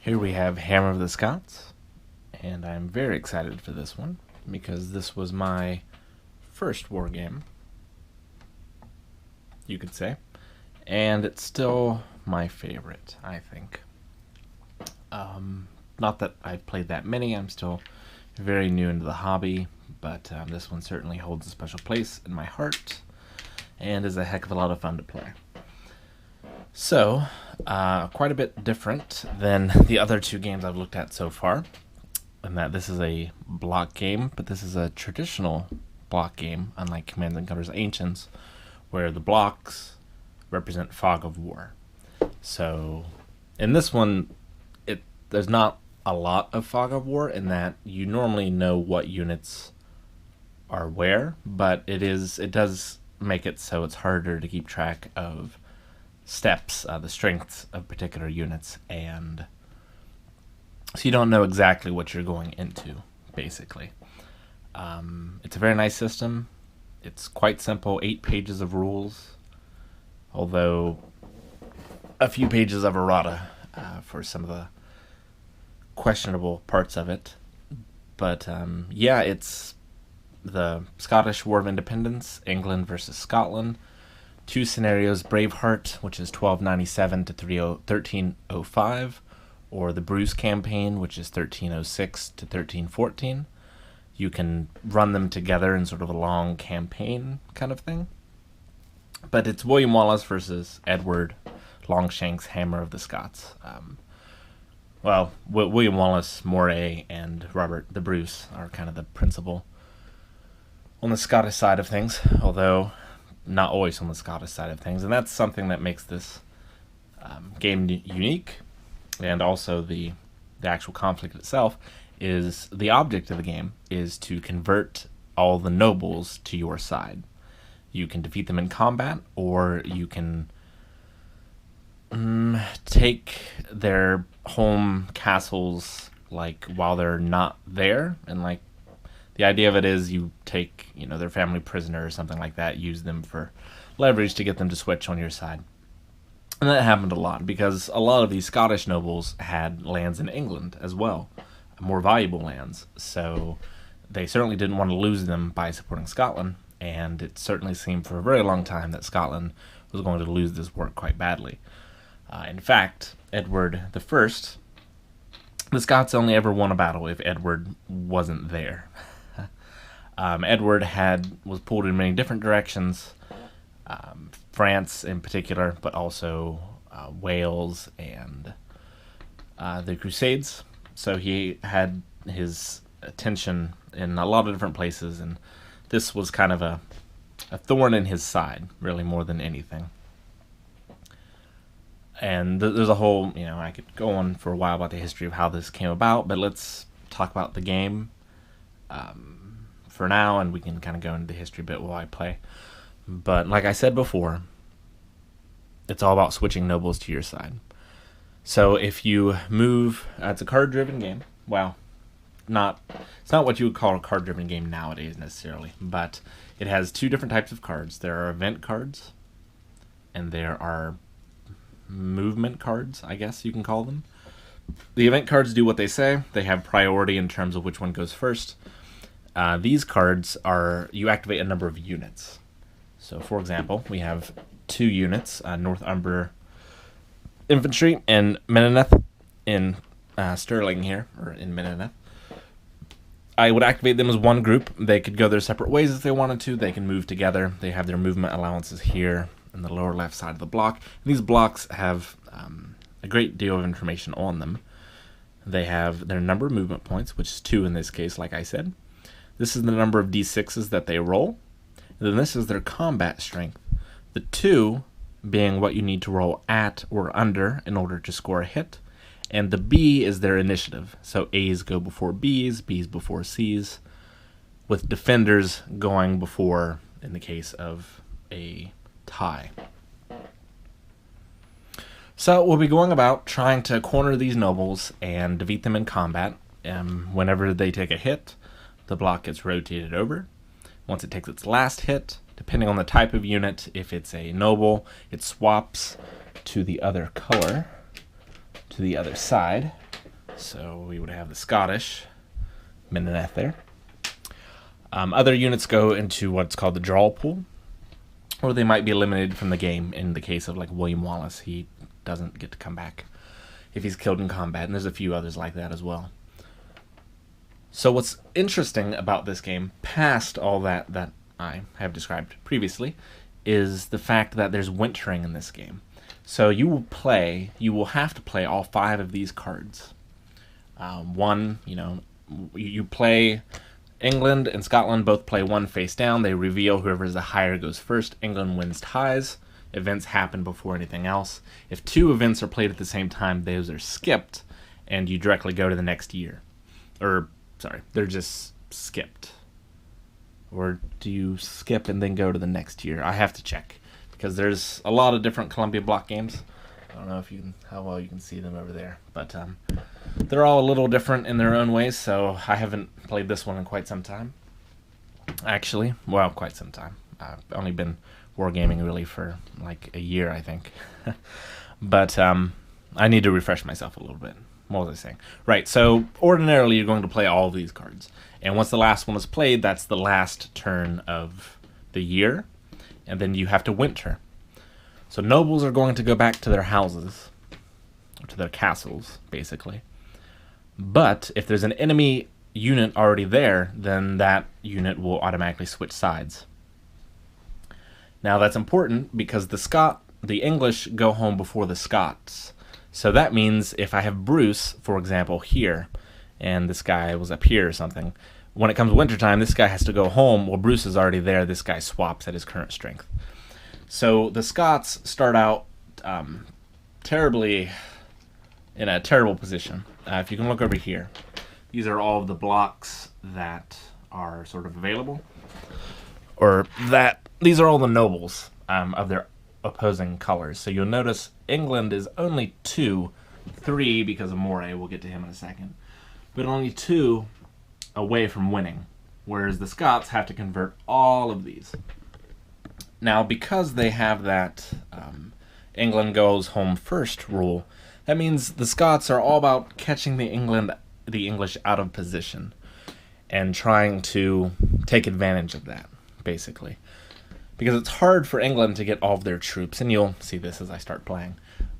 Here we have Hammer of the Scots, and I'm very excited for this one because this was my first war game, you could say, and it's still my favorite, I think. Not that I've played that many, I'm still very new into the hobby, but this one certainly holds a special place in my heart and is a heck of a lot of fun to play. So, quite a bit different than the other two games I've looked at so far, in that this is a block game, but this is a traditional block game, unlike Command & Conquer's Ancients, where the blocks represent fog of war. So, in this one, there's not a lot of fog of war in that you normally know what units are where, but it does make it so it's harder to keep track of steps, the strengths of particular units, and so you don't know exactly what you're going into, basically. It's a very nice system. It's quite simple, 8 pages of rules, although a few pages of errata for some of the questionable parts of it. But yeah, it's the Scottish War of Independence, England versus Scotland. 2 scenarios, Braveheart, which is 1297 to 1305, or the Bruce campaign, which is 1306 to 1314. You can run them together in sort of a long campaign kind of thing. But it's William Wallace versus Edward Longshanks, Hammer of the Scots. William Wallace, Moray, and Robert the Bruce are kind of the principal on the Scottish side of things, although not always on the Scottish side of things, and that's something that makes this game unique. And also the actual conflict itself is the object of the game is to convert all the nobles to your side. You can defeat them in combat, or you can take their home castles like while they're not there, and like the idea of it is you take, their family prisoner or something like that, use them for leverage to get them to switch on your side. And that happened a lot because a lot of these Scottish nobles had lands in England as well, more valuable lands. So they certainly didn't want to lose them by supporting Scotland, and it certainly seemed for a very long time that Scotland was going to lose this war quite badly. In fact, Edward I, the Scots only ever won a battle if Edward wasn't there. Edward was pulled in many different directions, France in particular, but also Wales and the Crusades. So he had his attention in a lot of different places, and this was kind of a thorn in his side, really, more than anything. And there's a whole, I could go on for a while about the history of how this came about, but let's talk about the game for now, and we can kind of go into the history bit while I play. But like I said before, it's all about switching nobles to your side. So if you move, it's a card-driven game. Well, it's not what you would call a card-driven game nowadays necessarily, but it has 2 different types of cards. There are event cards, and there are movement cards, I guess you can call them. The event cards do what they say. They have priority in terms of which one goes first. These cards you activate a number of units. So, for example, we have 2 units, Northumber Infantry and Menoneth in Stirling here, or in Menoneth. I would activate them as one group. They could go their separate ways if they wanted to. They can move together. They have their movement allowances here in the lower left side of the block. And these blocks have a great deal of information on them. They have their number of movement points, which is 2 in this case, like I said. This is the number of d6s that they roll. And then this is their combat strength. The 2 being what you need to roll at or under in order to score a hit. And the B is their initiative. So A's go before B's, B's before C's, with defenders going before in the case of a tie. So we'll be going about trying to corner these nobles and defeat them in combat. Whenever they take a hit, the block gets rotated over. Once it takes its last hit, depending on the type of unit, if it's a noble, it swaps to the other color, to the other side. So we would have the Scottish Minoneth there. Other units go into what's called the draw pool, or they might be eliminated from the game. In the case of like William Wallace, he doesn't get to come back if he's killed in combat, and there's a few others like that as well. So what's interesting about this game, past all that I have described previously, is the fact that there's wintering in this game. So you will have to play all 5 of these cards. You play England and Scotland both play one face down. They reveal whoever is the higher goes first. England wins ties. Events happen before anything else. If 2 events are played at the same time, those are skipped, and you directly go to the next year. They're just skipped. Or do you skip and then go to the next year? I have to check, because there's a lot of different Columbia block games. I don't know how well you can see them over there, but they're all a little different in their own ways, so I haven't played this one in quite some time. Actually, well, quite some time. I've only been wargaming really for like a year, I think. But I need to refresh myself a little bit. What was I saying? Right, so ordinarily you're going to play all of these cards. And once the last one is played, that's the last turn of the year. And then you have to winter. So nobles are going to go back to their houses, or to their castles, basically. But if there's an enemy unit already there, then that unit will automatically switch sides. Now that's important because the English go home before the Scots. So that means if I have Bruce, for example, here, and this guy was up here or something, when it comes wintertime, this guy has to go home. Well, Bruce is already there. This guy swaps at his current strength. So the Scots start out in a terrible position. If you can look over here, these are all of the blocks that are sort of available. These are all the nobles of their opposing colors. So you'll notice England is only 3 because of Moray. We'll get to him in a second. But only 2 away from winning, whereas the Scots have to convert all of these. Now, because they have that England goes home first rule, that means the Scots are all about catching the English out of position and trying to take advantage of that, basically. Because it's hard for England to get all of their troops, and you'll see this as I start playing,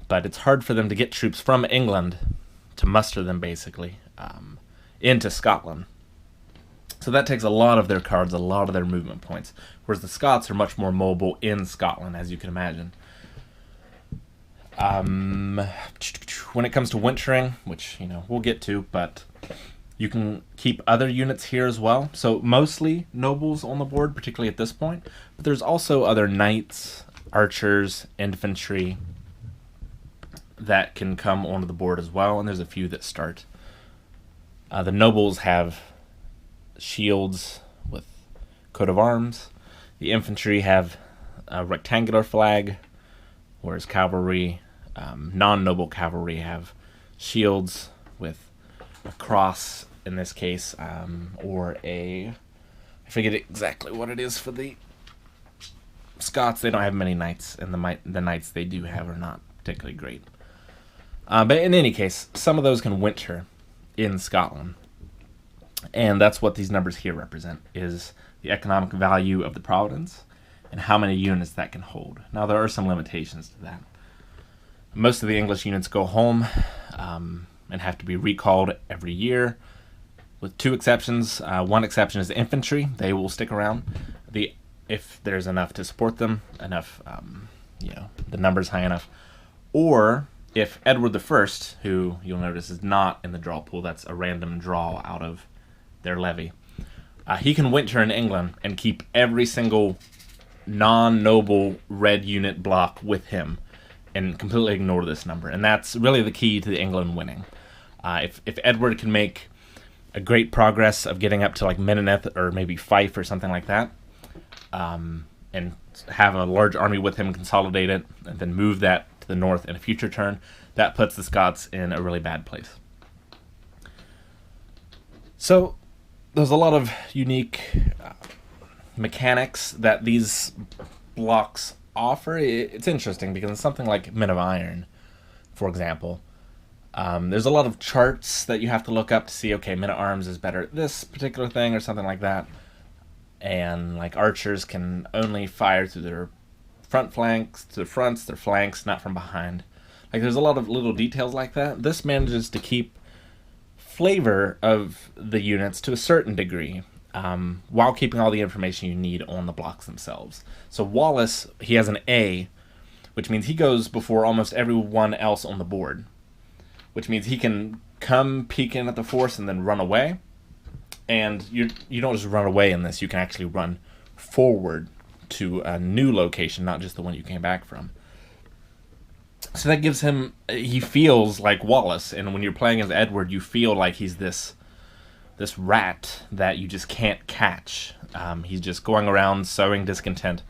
but it's hard for them to get troops from England to muster them, basically, into Scotland. So that takes a lot of their cards, a lot of their movement points, whereas the Scots are much more mobile in Scotland, as you can imagine. When it comes to wintering, which we'll get to, but you can keep other units here as well. So mostly nobles on the board, particularly at this point, but there's also other knights, archers, infantry that can come onto the board as well, and there's a few that start. The nobles have shields with coat of arms. The infantry have a rectangular flag, whereas cavalry, non-noble cavalry, have shields with a cross in this case, or I forget exactly what it is for the Scots. They don't have many knights, and the knights they do have are not particularly great. But in any case, some of those can winter in Scotland. And that's what these numbers here represent, is the economic value of the province and how many units that can hold. Now, there are some limitations to that. Most of the English units go home and have to be recalled every year, with 2 exceptions. One exception is infantry. They will stick around if there's enough to support them, the number's high enough. Or if Edward I, who you'll notice is not in the draw pool, that's a random draw out of their levy, he can winter in England and keep every single non-noble red unit block with him and completely ignore this number. And that's really the key to the England winning. If Edward can make a great progress of getting up to like Minoneth or maybe Fife or something like that, and have a large army with him, consolidate it, and then move that to the north in a future turn, that puts the Scots in a really bad place. So there's a lot of unique mechanics that these blocks offer. It's interesting because in something like Men of Iron, for example, There's a lot of charts that you have to look up to see, okay, men-at-arms is better at this particular thing or something like that. And like archers can only fire through their front flanks, to the fronts, their flanks, not from behind. Like there's a lot of little details like that. This manages to keep flavor of the units to a certain degree, while keeping all the information you need on the blocks themselves. So Wallace, he has an A, which means he goes before almost everyone else on the board, which means he can come peek in at the force and then run away. And you don't just run away in this, you can actually run forward to a new location, not just the one you came back from. So that gives him, he feels like Wallace, and when you're playing as Edward, you feel like he's this rat that you just can't catch. He's just going around sowing discontent,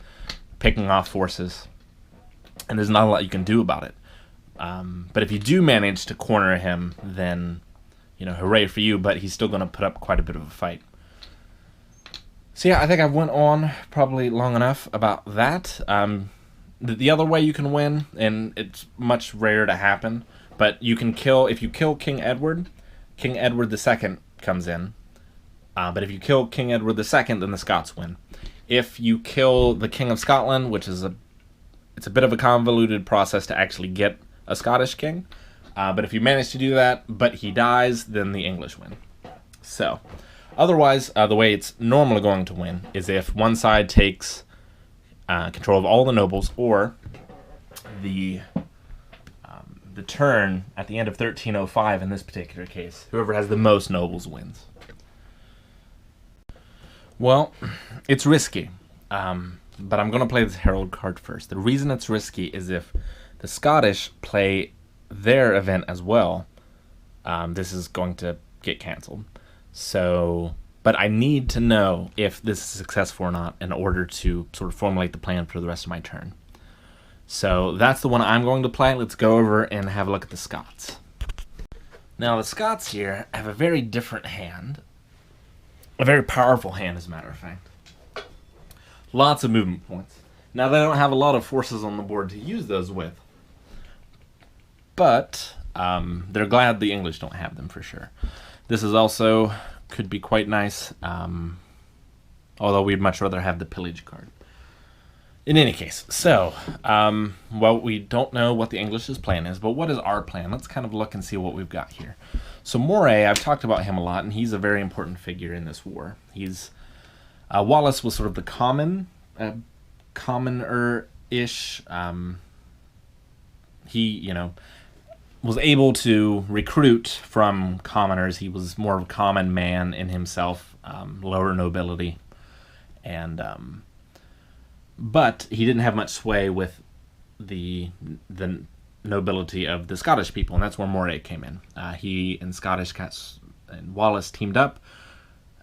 picking off forces, and there's not a lot you can do about it. But if you do manage to corner him, then, hooray for you, but he's still going to put up quite a bit of a fight. So yeah, I think I went on probably long enough about that. The other way you can win, and it's much rarer to happen, but you can if you kill King Edward II comes in. But if you kill King Edward II, then the Scots win. If you kill the King of Scotland, which is it's a bit of a convoluted process to actually get a Scottish king, but if you manage to do that, but he dies, then the English win. So, otherwise, the way it's normally going to win is if one side takes control of all the nobles, or the turn at the end of 1305 in this particular case. Whoever has the most nobles wins. Well, it's risky, but I'm going to play this Herald card first. The reason it's risky is if the Scottish play their event as well, this is going to get cancelled. So, but I need to know if this is successful or not in order to sort of formulate the plan for the rest of my turn. So that's the one I'm going to play. Let's go over and have a look at the Scots. Now the Scots here have a very different hand. A very powerful hand, as a matter of fact. Lots of movement points. Now they don't have a lot of forces on the board to use those with. But they're glad the English don't have them for sure. This is also could be quite nice, although we'd much rather have the pillage card. In any case, so, well, we don't know what the English's plan is, but what is our plan? Let's kind of look and see what we've got here. So Moray, I've talked about him a lot, and he's a very important figure in this war. He's, Wallace was sort of the commoner-ish. He, was able to recruit from commoners. He was more of a common man in himself, lower nobility, and but he didn't have much sway with the nobility of the Scottish people, and that's where Moray came in. He and and Wallace teamed up,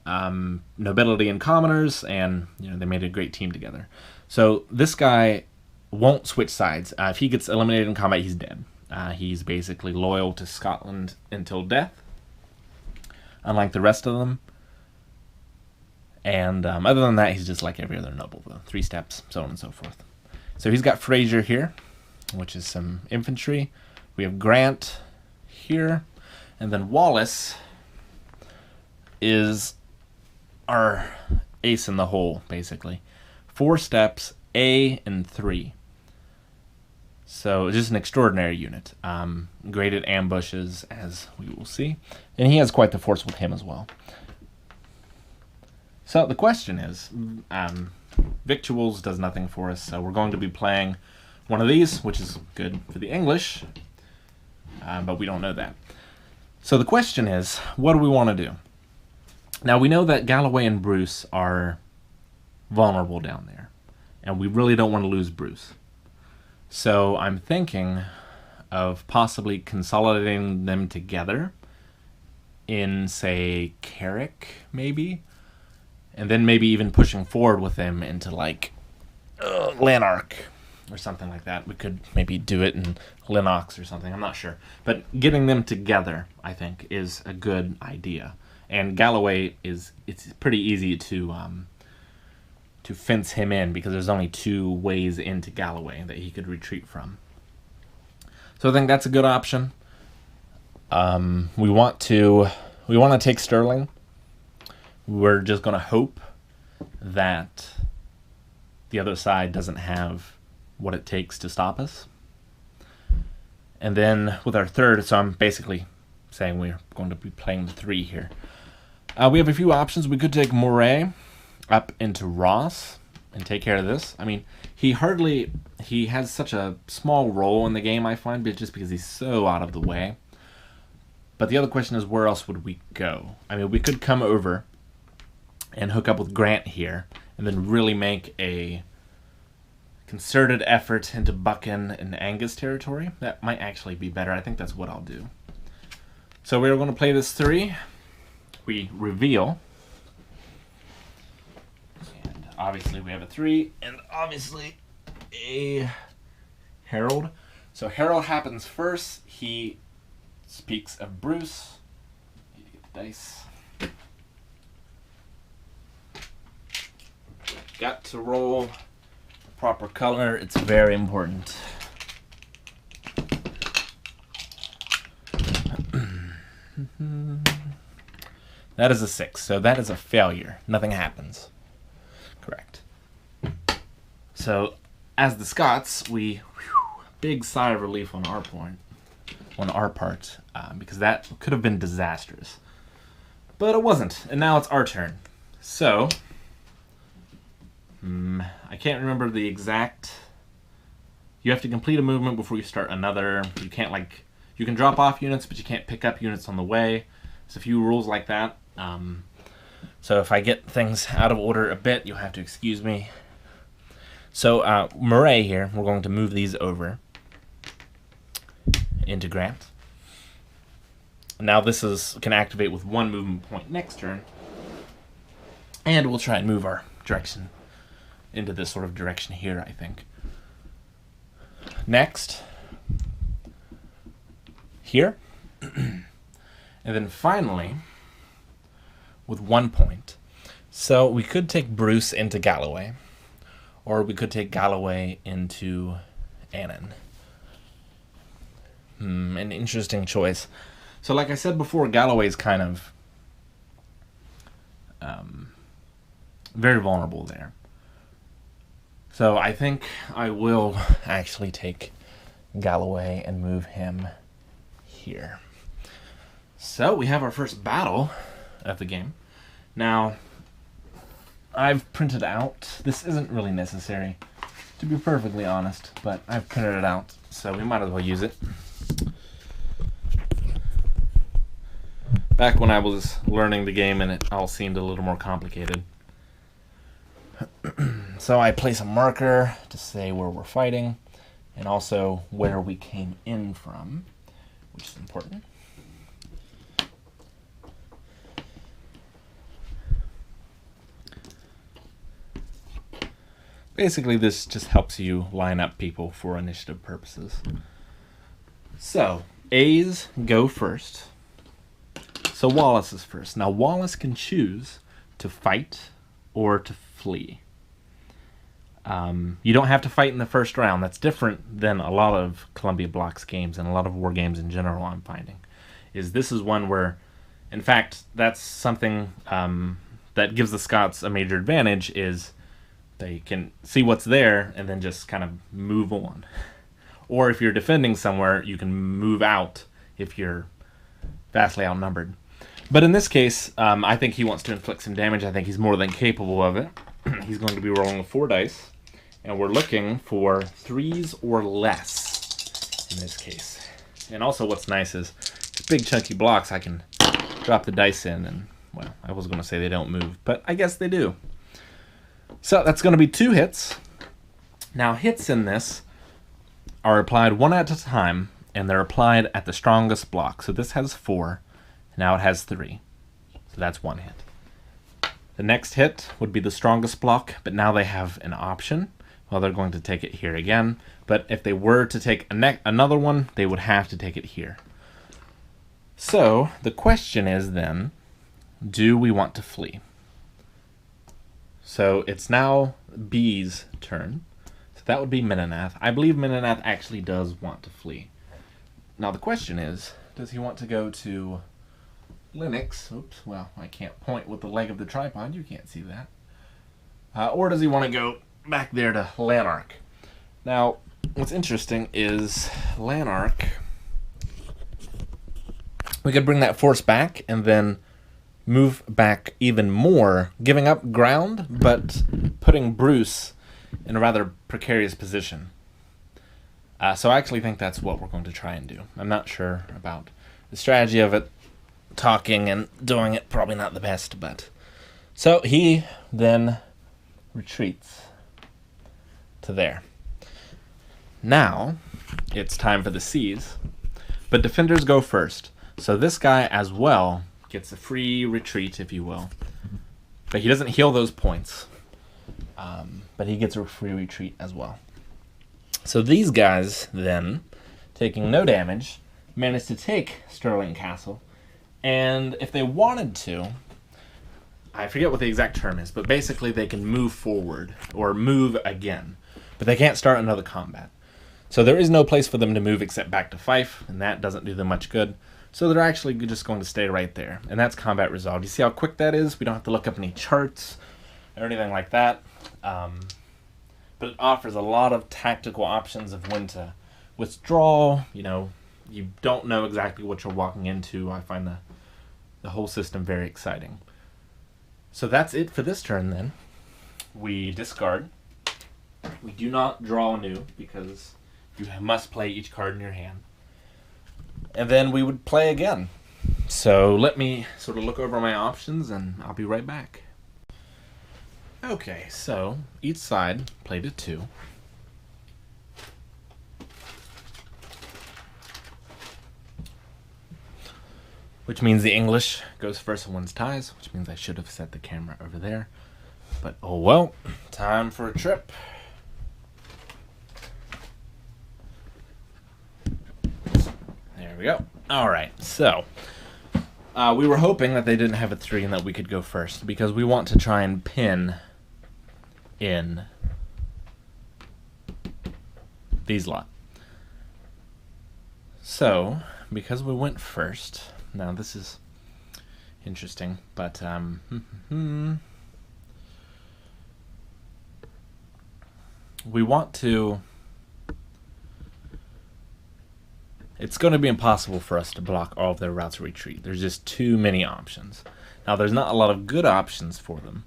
nobility and commoners, and they made a great team together. So this guy won't switch sides. If he gets eliminated in combat, he's dead. He's basically loyal to Scotland until death, unlike the rest of them. And other than that, he's just like every other noble, though. 3 steps, so on and so forth. So he's got Fraser here, which is some infantry. We have Grant here. And then Wallace is our ace in the hole, basically. 4 steps, A and 3. So just an extraordinary unit. Great at ambushes, as we will see. And he has quite the force with him as well. So the question is, Victuals does nothing for us, so we're going to be playing one of these, which is good for the English, but we don't know that. So the question is, what do we want to do? Now we know that Galloway and Bruce are vulnerable down there, and we really don't want to lose Bruce. So I'm thinking of possibly consolidating them together in, say, Carrick, maybe? And then maybe even pushing forward with them into, like, Lanark or something like that. We could maybe do it in Lennox or something. I'm not sure. But getting them together, I think, is a good idea. And Galloway it's pretty easy to fence him in because there's only 2 ways into Galloway that he could retreat from. So I think that's a good option. We want to take Sterling. We're just going to hope that the other side doesn't have what it takes to stop us. And then with our third, so I'm basically saying we're going to be playing the 3 here. We have a few options. We could take Moray up into Ross and take care of this. I mean, he has such a small role in the game, I find, but just because he's so out of the way. But the other question is, where else would we go? I mean, we could come over and hook up with Grant here and then really make a concerted effort into Buchan and Angus territory. That might actually be better. I think that's what I'll do. So we're going to play this 3. We reveal. And obviously we have a 3 and obviously a Herald. So Herald happens first. He speaks of Bruce. Dice. Got to roll proper color. It's very important. That is a 6, so that is a failure. Nothing happens. Correct. So, as the Scots, big sigh of relief on our part, because that could have been disastrous. But it wasn't, and now it's our turn. So, I can't remember the exact. You have to complete a movement before you start another. You can't you can drop off units, but you can't pick up units on the way. There's a few rules like that. So if I get things out of order a bit, you'll have to excuse me. So Moray here, we're going to move these over into Grant. Now this can activate with 1 movement point next turn, and we'll try and move our direction into this sort of direction here, I think. Next, here, and then finally, with 1 point. So we could take Bruce into Galloway, or we could take Galloway into Annan. An interesting choice. So like I said before, Galloway's kind of very vulnerable there. So I think I will actually take Galloway and move him here. So we have our first battle of the game. Now, I've printed out, this isn't really necessary, to be perfectly honest, but I've printed it out, so we might as well use it. Back when I was learning the game and it all seemed a little more complicated. So I place a marker to say where we're fighting, and also where we came in from, which is important. Basically, this just helps you line up people for initiative purposes. So, A's go first. So Wallace is first. Now, Wallace can choose to fight or to flee. You don't have to fight in the first round. That's different than a lot of Columbia Blocks games and a lot of war games in general, I'm finding. This is one where, in fact, that's something that gives the Scots a major advantage, is they can see what's there and then just kind of move on. Or if you're defending somewhere, you can move out if you're vastly outnumbered. But in this case, I think he wants to inflict some damage. I think he's more than capable of it. He's going to be rolling 4 dice, and we're looking for 3s or less in this case. And also what's nice is it's big chunky blocks. I can drop the dice in, and, well, I was going to say they don't move, but I guess they do. So that's going to be 2 hits. Now, hits in this are applied one at a time, and they're applied at the strongest block. So this has 4, now it has 3. So that's 1 hit. The next hit would be the strongest block, but now they have an option. Well, they're going to take it here again, but if they were to take another one, they would have to take it here. So the question is then, do we want to flee? So it's now B's turn. So that would be Menanath. I believe Menanath actually does want to flee. Now the question is, does he want to go to Linux? Oops, well, I can't point with the leg of the tripod. You can't see that. Or does he want to go back there to Lanark? Now, what's interesting is Lanark, we could bring that force back and then move back even more, giving up ground, but putting Bruce in a rather precarious position. So I actually think that's what we're going to try and do. I'm not sure about the strategy of it. Talking and doing it, probably not the best, but... So he then retreats to there. Now, it's time for the C's, but defenders go first. So this guy as well gets a free retreat, if you will. But he doesn't heal those points. But he gets a free retreat as well. So these guys, then, taking no damage, managed to take Stirling Castle. And if they wanted to, I forget what the exact term is, but basically they can move forward, or move again. But they can't start another combat. So there is no place for them to move except back to Fife, and that doesn't do them much good. So they're actually just going to stay right there. And that's combat resolved. You see how quick that is? We don't have to look up any charts or anything like that. But it offers a lot of tactical options of when to withdraw. You know, you don't know exactly what you're walking into. I find the whole system very exciting. So that's it for this turn then. We discard. We do not draw anew because you must play each card in your hand. And then we would play again. So let me sort of look over my options and I'll be right back. Okay, so each side played a 2. Which means the English goes first and wins ties, which means I should have set the camera over there. But oh well, time for a trip. There we go. Alright, so we were hoping that they didn't have a 3 and that we could go first, because we want to try and pin in these lot. So, because we went first, now this is interesting, but we want to... It's going to be impossible for us to block all of their routes of retreat. There's just too many options. Now, there's not a lot of good options for them.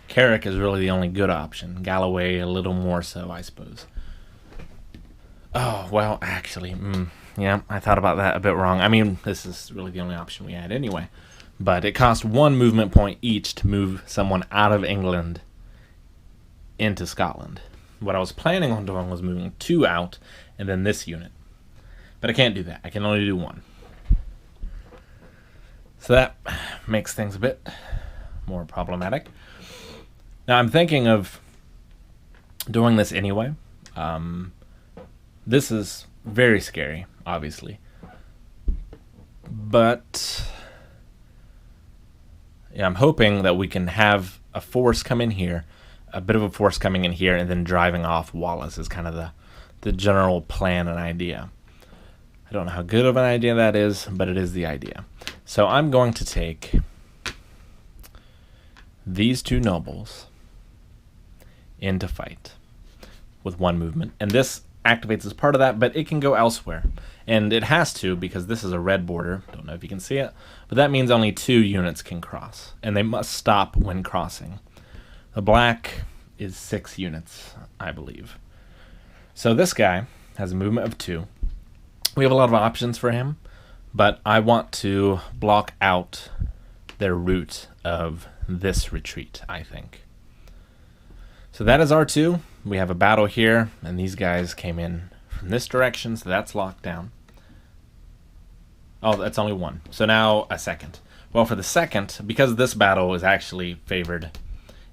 Carrick is really the only good option. Galloway, a little more so, I suppose. Oh, well, actually, yeah, I thought about that a bit wrong. I mean, this is really the only option we had anyway. But it cost 1 movement point each to move someone out of England into Scotland. What I was planning on doing was moving 2 out, and then this unit. But I can't do that. I can only do 1. So that makes things a bit more problematic. Now I'm thinking of doing this anyway. This is very scary, obviously. But yeah, I'm hoping that we can have a force come in here, a bit of a force coming in here, and then driving off Wallace is kind of the general plan and idea. I don't know how good of an idea that is, but it is the idea. So I'm going to take these 2 nobles into fight with 1 movement. And this activates as part of that, but it can go elsewhere. And it has to, because this is a red border. Don't know if you can see it. But that means only 2 units can cross. And they must stop when crossing. The black is 6 units, I believe. So this guy has a movement of 2. We have a lot of options for him, but I want to block out their route of this retreat, I think. So that is R2. We have a battle here, and these guys came in from this direction, so that's locked down. Oh, that's only 1. So now a second. Well, for the second, because this battle is actually favored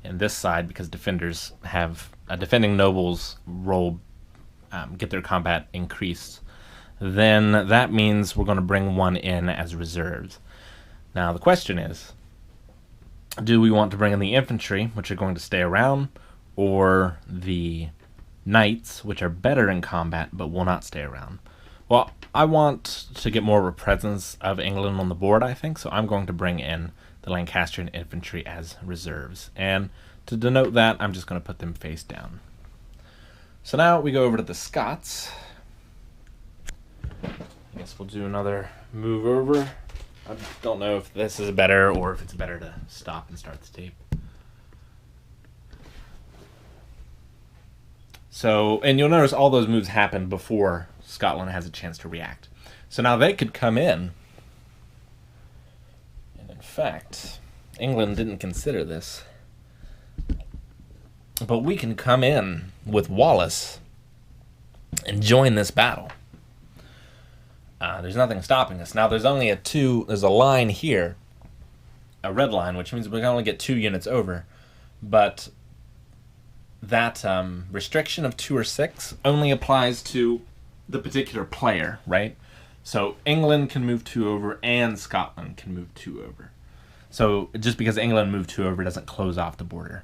in this side, because defenders have defending nobles roll, get their combat increased, then that means we're going to bring 1 in as reserves. Now the question is, do we want to bring in the infantry, which are going to stay around, or the knights, which are better in combat but will not stay around? Well, I want to get more of a presence of England on the board, I think, so I'm going to bring in the Lancastrian infantry as reserves. And to denote that, I'm just going to put them face down. So now we go over to the Scots. I guess we'll do another move over. I don't know if this is better or if it's better to stop and start the tape. So, and you'll notice all those moves happen before Scotland has a chance to react. So now they could come in. And in fact, England didn't consider this. But we can come in with Wallace and join this battle. There's nothing stopping us. Now there's only there's a line here, a red line, which means we can only get 2 units over. But that restriction of 2 or 6 only applies to the particular player, right? So England can move 2 over and Scotland can move 2 over. So just because England moved 2 over doesn't close off the border.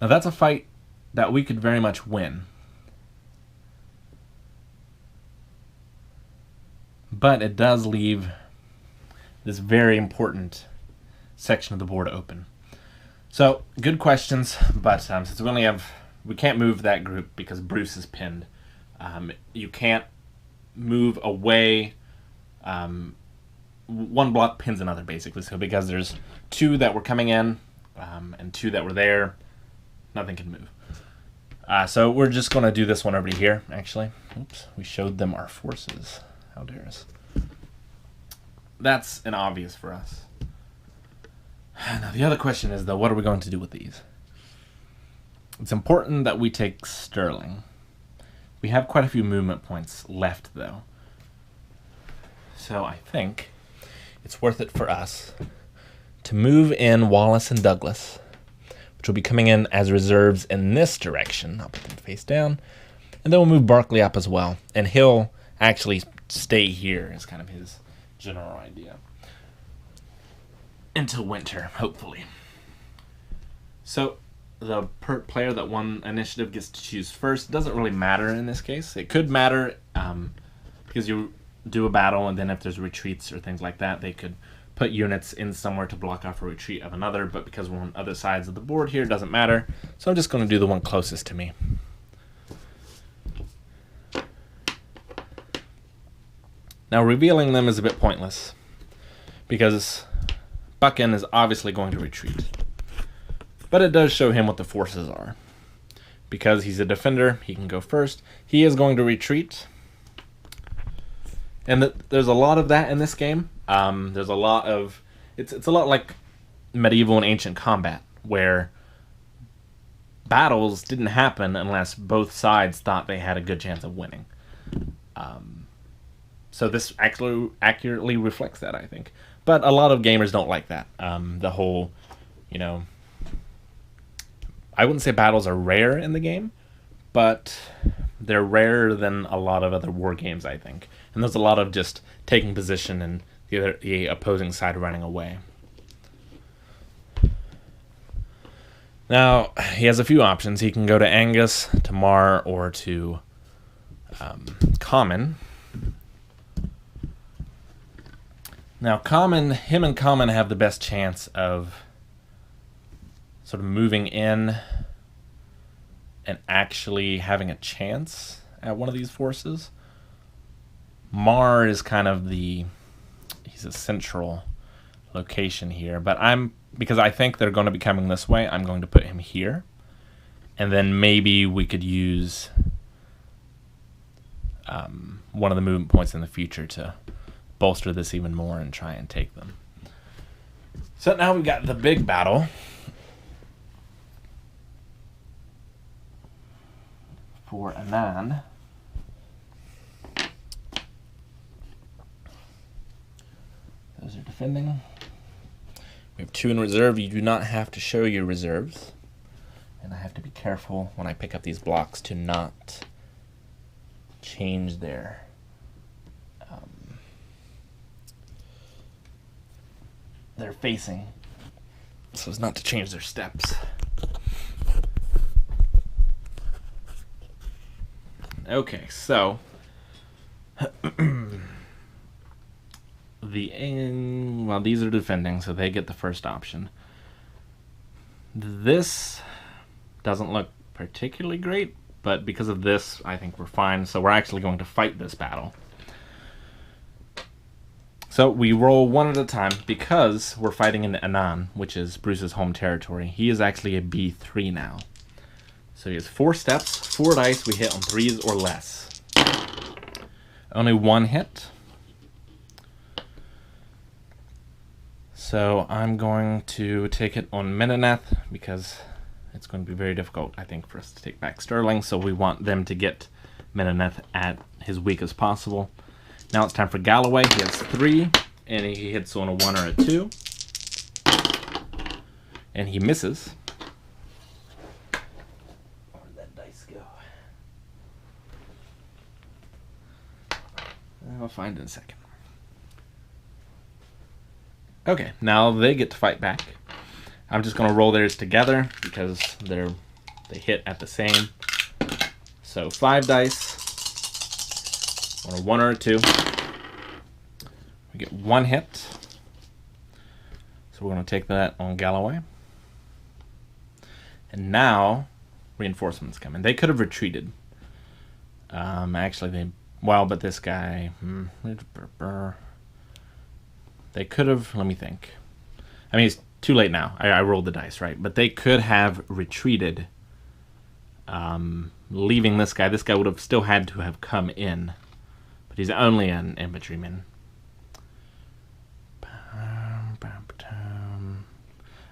Now that's a fight that we could very much win. But it does leave this very important section of the board open. So, good questions, but since we can't move that group because Bruce is pinned. You can't move away. One block pins another, basically. So because there's 2 that were coming in and 2 that were there, nothing can move. So we're just going to do this one over here, actually. Oops, we showed them our forces. How dare us. That's an obvious for us. Now the other question is, though, what are we going to do with these? It's important that we take Stirling. We have quite a few movement points left, though. So I think it's worth it for us to move in Wallace and Douglas, which will be coming in as reserves in this direction. I'll put them face down. And then we'll move Berkeley up as well. And he'll actually stay here is kind of his general idea. Until winter, hopefully. So the player that won initiative gets to choose first. It doesn't really matter in this case. It could matter because you do a battle, and then if there's retreats or things like that, they could put units in somewhere to block off a retreat of another. But because we're on other sides of the board here, it doesn't matter. So I'm just going to do the one closest to me. Now, revealing them is a bit pointless because Buchan is obviously going to retreat. But it does show him what the forces are. Because he's a defender, he can go first. He is going to retreat. And there's a lot of that in this game. There's a lot of... It's a lot like medieval and ancient combat, where battles didn't happen unless both sides thought they had a good chance of winning. So this actually accurately reflects that, I think. But a lot of gamers don't like that. The whole, I wouldn't say battles are rare in the game, but they're rarer than a lot of other war games, I think. And there's a lot of just taking position and the opposing side running away. Now, he has a few options. He can go to Angus, to Mar, or to Common. Now, him and Common have the best chance of sort of moving in and actually having a chance at one of these forces. Mar is kind of he's a central location here, but because I think they're going to be coming this way, I'm going to put him here. And then maybe we could use one of the movement points in the future to bolster this even more and try and take them. So now we've got the big battle. For Anand. Those are defending. We have 2 in reserve. You do not have to show your reserves. And I have to be careful when I pick up these blocks to not change their facing, so as not to change their steps. Okay, so well, these are defending, so they get the first option. This doesn't look particularly great, but because of this, I think we're fine. So we're actually going to fight this battle. So we roll one at a time because we're fighting in Annan, which is Bruce's home territory. He is actually a B3 now. So he has 4 steps, 4 dice, we hit on 3s or less. Only 1 hit. So I'm going to take it on Meneneth because it's going to be very difficult, I think, for us to take back Stirling. So we want them to get Meneneth at his weakest possible. Now it's time for Galloway. He has 3, and he hits on a 1 or a 2. And he misses. Where'd that dice go? I'll find it in a second. Okay, now they get to fight back. I'm just going to roll theirs together because they hit at the same. So 5 dice on a 1 or a 2. We get 1 hit. So we're going to take that on Galloway. And now reinforcements come in. They could have retreated. Actually, but this guy... They could have, let me think. I mean, it's too late now. I rolled the dice, right? But they could have retreated, leaving this guy. This guy would have still had to have come in. But he's only an infantryman.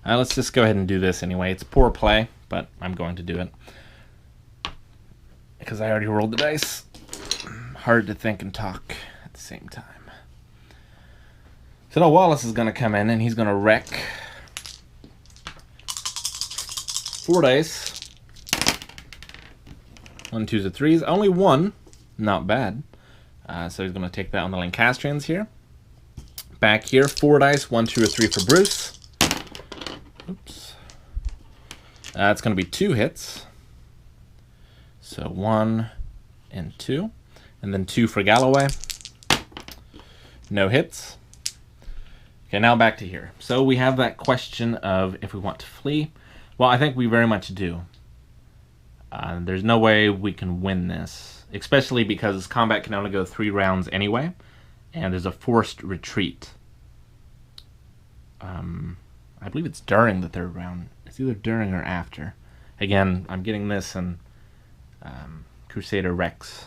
Let's just go ahead and do this anyway. It's poor play, but I'm going to do it. Because I already rolled the dice. Hard to think and talk at the same time. So now Wallace is going to come in and he's going to wreck 4 dice. 1, 2s, and 3s. Only 1. Not bad. So he's going to take that on the Lancastrians here. Back here, 4 dice. 1, 2, or 3 for Bruce. Oops. It's going to be 2 hits. So 1 and 2. And then 2 for Galloway. No hits. Okay, now back to here. So we have that question of if we want to flee. Well, I think we very much do. There's no way we can win this, especially because combat can only go 3 rounds anyway, and there's a forced retreat. I believe it's during the 3rd round. It's either during or after. Again, I'm getting this and Crusader Rex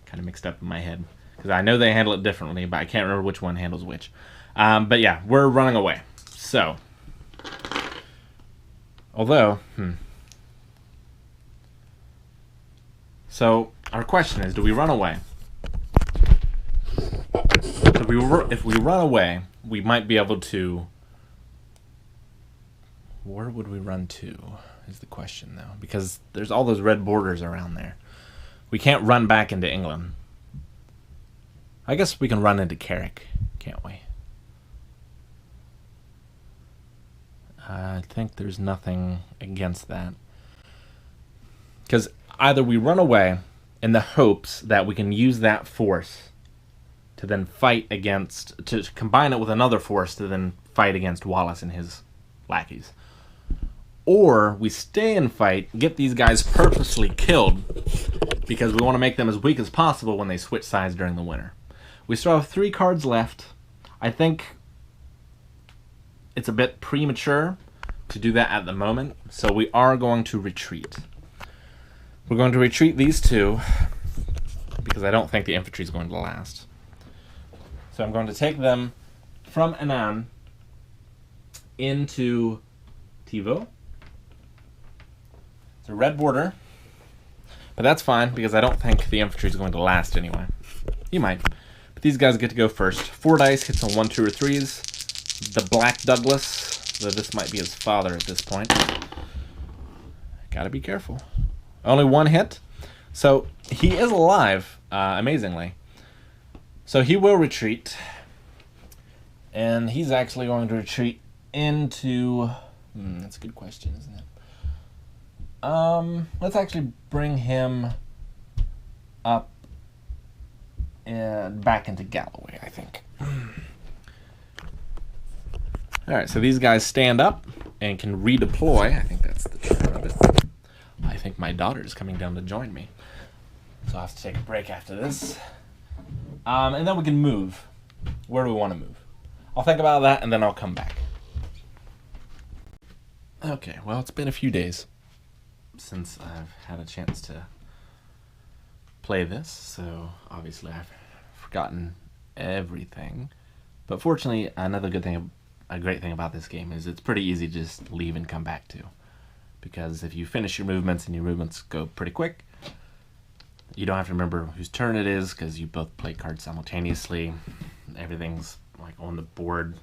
kind of mixed up in my head, because I know they handle it differently, but I can't remember which one handles which. But yeah, we're running away. So, although, So, our question is, do we run away? If we run away, we might be able to... Where would we run to, is the question, though. Because there's all those red borders around there. We can't run back into England. I guess we can run into Carrick, can't we? I think there's nothing against that. Because either we run away in the hopes that we can use that force to then fight against, to combine it with another force to then fight against Wallace and his lackeys. Or we stay and fight, get these guys purposely killed because we want to make them as weak as possible when they switch sides during the winter. We still have 3 cards left. I think it's a bit premature to do that at the moment, so we are going to retreat. We're going to retreat these 2 because I don't think the infantry is going to last. So I'm going to take them from Annan into Tivo. It's a red border, but that's fine because I don't think the infantry is going to last anyway. You might, but these guys get to go first. 4 dice, hits on 1, 2, or 3s. The Black Douglas, though this might be his father at this point. Gotta be careful. Only 1 hit. So he is alive, amazingly. So he will retreat. And he's actually going to retreat into... that's a good question, isn't it? Let's actually bring him up and back into Galloway, I think. Alright, so these guys stand up and can redeploy. I think that's the term of it. I think my daughter is coming down to join me. So I'll have to take a break after this. And then we can move. Where do we want to move? I'll think about that and then I'll come back. Okay, well, it's been a few days since I've had a chance to play this, so obviously I've forgotten everything. But fortunately, a great thing about this game is it's pretty easy to just leave and come back to. Because if you finish your movements and your movements go pretty quick, you don't have to remember whose turn it is because you both play cards simultaneously. Everything's like on the board,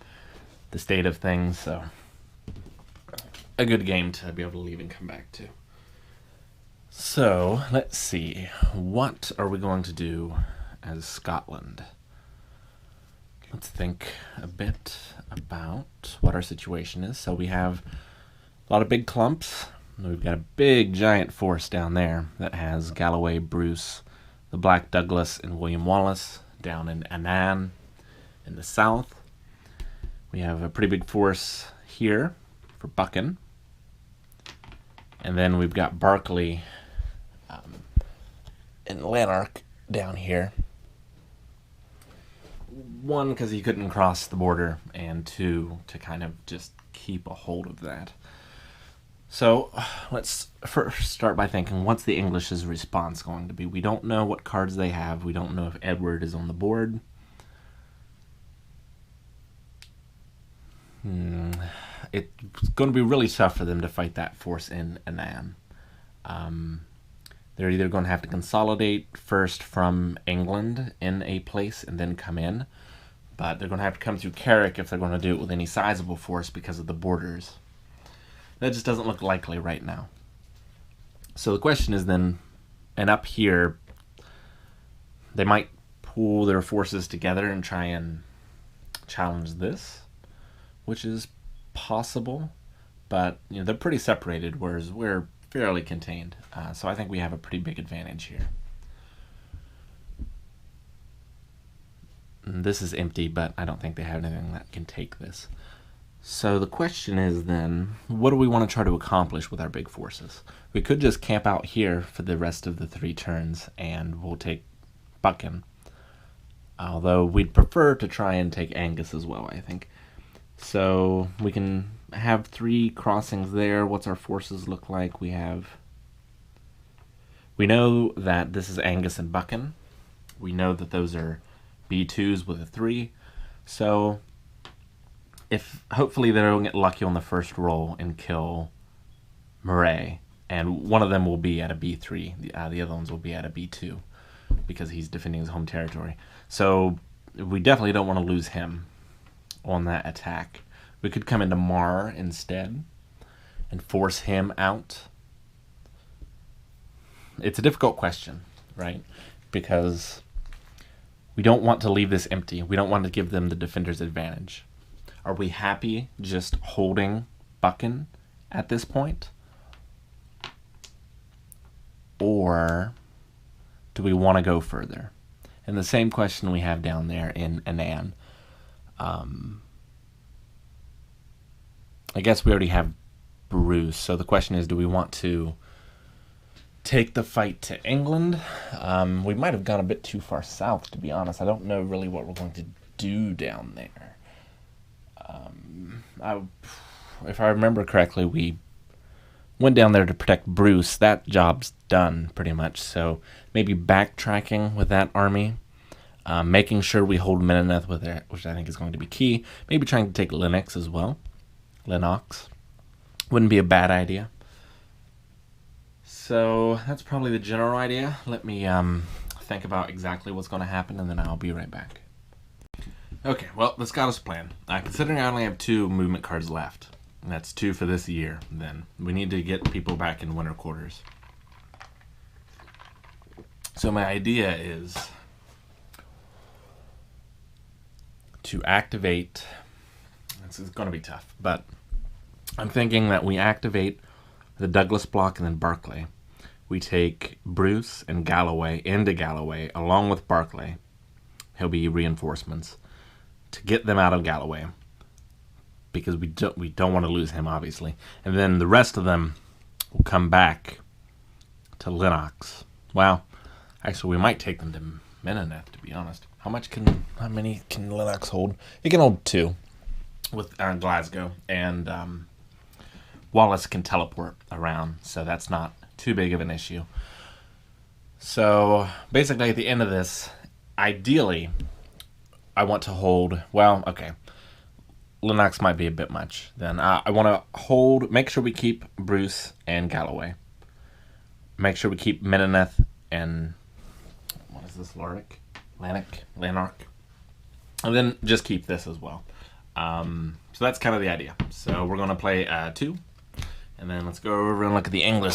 the state of things, so a good game to be able to leave and come back to. So, let's see. What are we going to do as Scotland? Let's think a bit about what our situation is. So we have a lot of big clumps. We've got a big giant force down there that has Galloway, Bruce, the Black Douglas, and William Wallace down in Annan in the south. We have a pretty big force here for Buchan. And then we've got Berkeley and Lanark down here. One, because he couldn't cross the border, and two, to kind of just keep a hold of that. So let's first start by thinking, what's the English's response going to be? We don't know what cards they have. We don't know if Edward is on the board. It's going to be really tough for them to fight that force in Annan. They're either going to have to consolidate first from England in a place and then come in, but they're going to have to come through Carrick if they're going to do it with any sizable force because of the borders. That just doesn't look likely right now. So the question is then, and up here, they might pool their forces together and try and challenge this, which is possible, but they're pretty separated, whereas we're fairly contained. So I think we have a pretty big advantage here. And this is empty, but I don't think they have anything that can take this. So the question is then, what do we want to try to accomplish with our big forces? We could just camp out here for the rest of the 3 turns, and we'll take Buchan. Although we'd prefer to try and take Angus as well, I think. So we can have 3 crossings there. What's our forces look like? We know that this is Angus and Buchan. We know that those are B2s with a 3. So if hopefully they'll get lucky on the first roll and kill Murray, and one of them will be at a B3. The other ones will be at a B2 because he's defending his home territory. So we definitely don't want to lose him on that attack. We could come into Mar instead and force him out. It's a difficult question, right? Because we don't want to leave this empty. We don't want to give them the defender's advantage. Are we happy just holding Buchan at this point? Or do we want to go further? And the same question we have down there in Annan. I guess we already have Bruce, so the question is, do we want to take the fight to England? We might have gone a bit too far south, to be honest. I don't know really what we're going to do down there. If I remember correctly, we went down there to protect Bruce. That job's done, pretty much. So maybe backtracking with that army, making sure we hold Menoneth with it, which I think is going to be key. Maybe trying to take Lennox as well. Lennox. Wouldn't be a bad idea. So that's probably the general idea. Let me think about exactly what's going to happen, and then I'll be right back. Okay, well, the Scottish plan. Considering I only have 2 movement cards left, and that's 2 for this year, then we need to get people back in winter quarters. So my idea is to activate. This is going to be tough, but I'm thinking that we activate the Douglas block and then Barclay. we take Bruce and Galloway into Galloway along with Barclay. He'll be reinforcements to get them out of Galloway because we don't want to lose him, obviously. And then the rest of them will come back to Lennox. Well, actually, we might take them to Menoneth, to be honest. How many can Lennox hold? It can hold 2 with Glasgow, and Wallace can teleport around, so that's not too big of an issue. So basically, at the end of this, ideally, I want to hold. Well, okay, Lennox might be a bit much. Then I want to hold. Make sure we keep Bruce and Galloway. Make sure we keep Menoneth and what is this? Lanark, and then just keep this as well. So that's kind of the idea. So we're going to play 2, and then let's go over and look at the English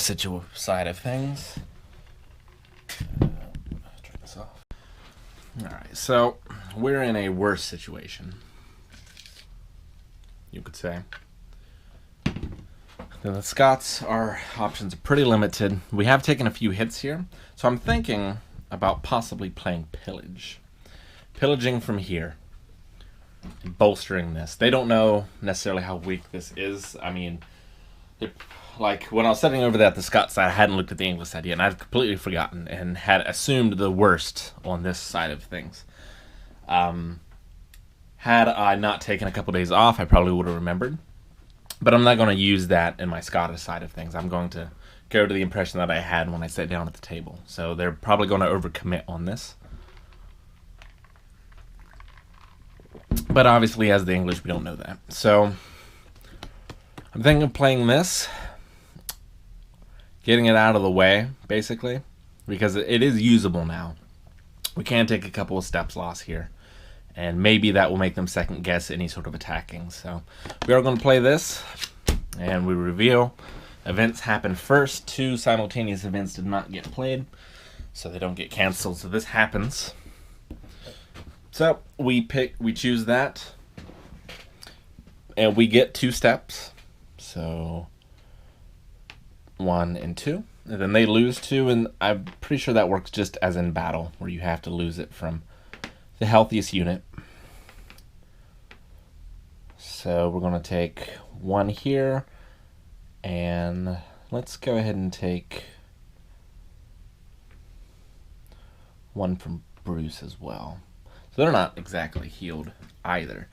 side of things. Turn this off. All right, so we're in a worse situation, you could say. Now, the Scots, our options are pretty limited. We have taken a few hits here, so I'm thinking about possibly playing pillaging from here, bolstering this. They don't know necessarily how weak this is. I mean, like when I was setting over that the Scots side, I hadn't looked at the English side yet, and I've completely forgotten and had assumed the worst on this side of things. Had I not taken a couple days off, I probably would have remembered. But I'm not going to use that in my Scottish side of things. I'm going to go to the impression that I had when I sat down at the table. So they're probably going to overcommit on this. But obviously, as the English, we don't know that. So I'm thinking of playing this, getting it out of the way, basically, because it is usable now. We can take a couple of steps lost here, and maybe that will make them second guess any sort of attacking. So we are going to play this, and we reveal. Events happen first. 2 simultaneous events did not get played, so they don't get canceled. So this happens. So we choose that, and we get 2 steps. So 1 and 2, and then they lose 2, and I'm pretty sure that works just as in battle, where you have to lose it from the healthiest unit. So we're going to take 1 here, and let's go ahead and take 1 from Bruce as well. So they're not exactly healed either.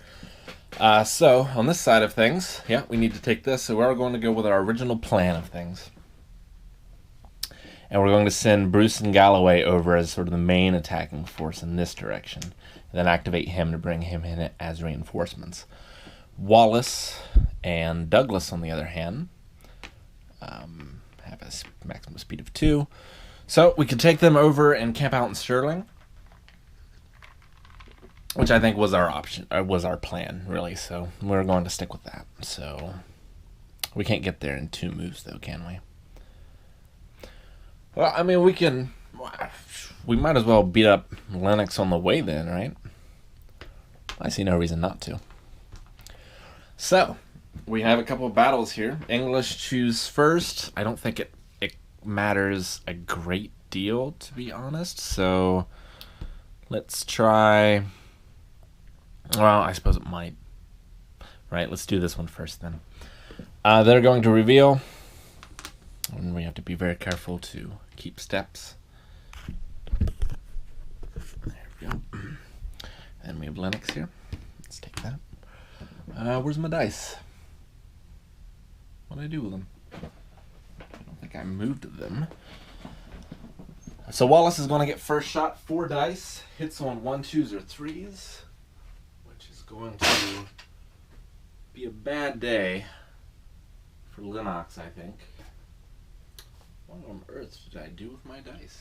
So on this side of things, yeah, we need to take this. So we're going to go with our original plan of things. And we're going to send Bruce and Galloway over as sort of the main attacking force in this direction. And then activate him to bring him in as reinforcements. Wallace and Douglas, on the other hand, have a maximum speed of 2. So we could take them over and camp out in Stirling, which I think was our option, or was our plan, really. So we're going to stick with that. So we can't get there in 2 moves, though, can we? Well, I mean, we might as well beat up Lennox on the way then, right? I see no reason not to. So, we have a couple of battles here. English choose first. I don't think it matters a great deal, to be honest. So, let's try. Well, I suppose it might. Right, let's do this one first then. They're going to reveal. And we have to be very careful to keep steps. There we go. And we have Lennox here. Let's take that. Where's my dice? What did I do with them? I don't think I moved them. So Wallace is going to get first shot. 4 dice. Hits on 1, 2s, or 3s. Which is going to be a bad day for Lennox, I think. What on earth did I do with my dice?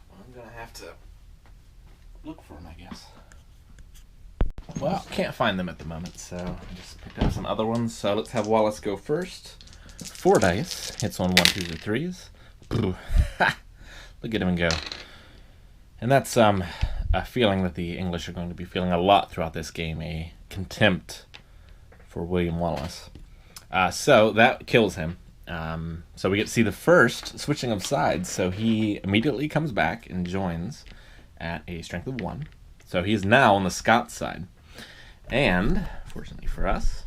Well, I'm going to have to look for them, I guess. Well, can't find them at the moment, so I just picked up some other ones. So let's have Wallace go first. 4 dice. Hits on 1, 2s, or 3s. Look at him go. And that's a feeling that the English are going to be feeling a lot throughout this game. A contempt for William Wallace. So that kills him. So we get to see the first switching of sides. So he immediately comes back and joins at a strength of 1. So he's now on the Scots side. And, fortunately for us,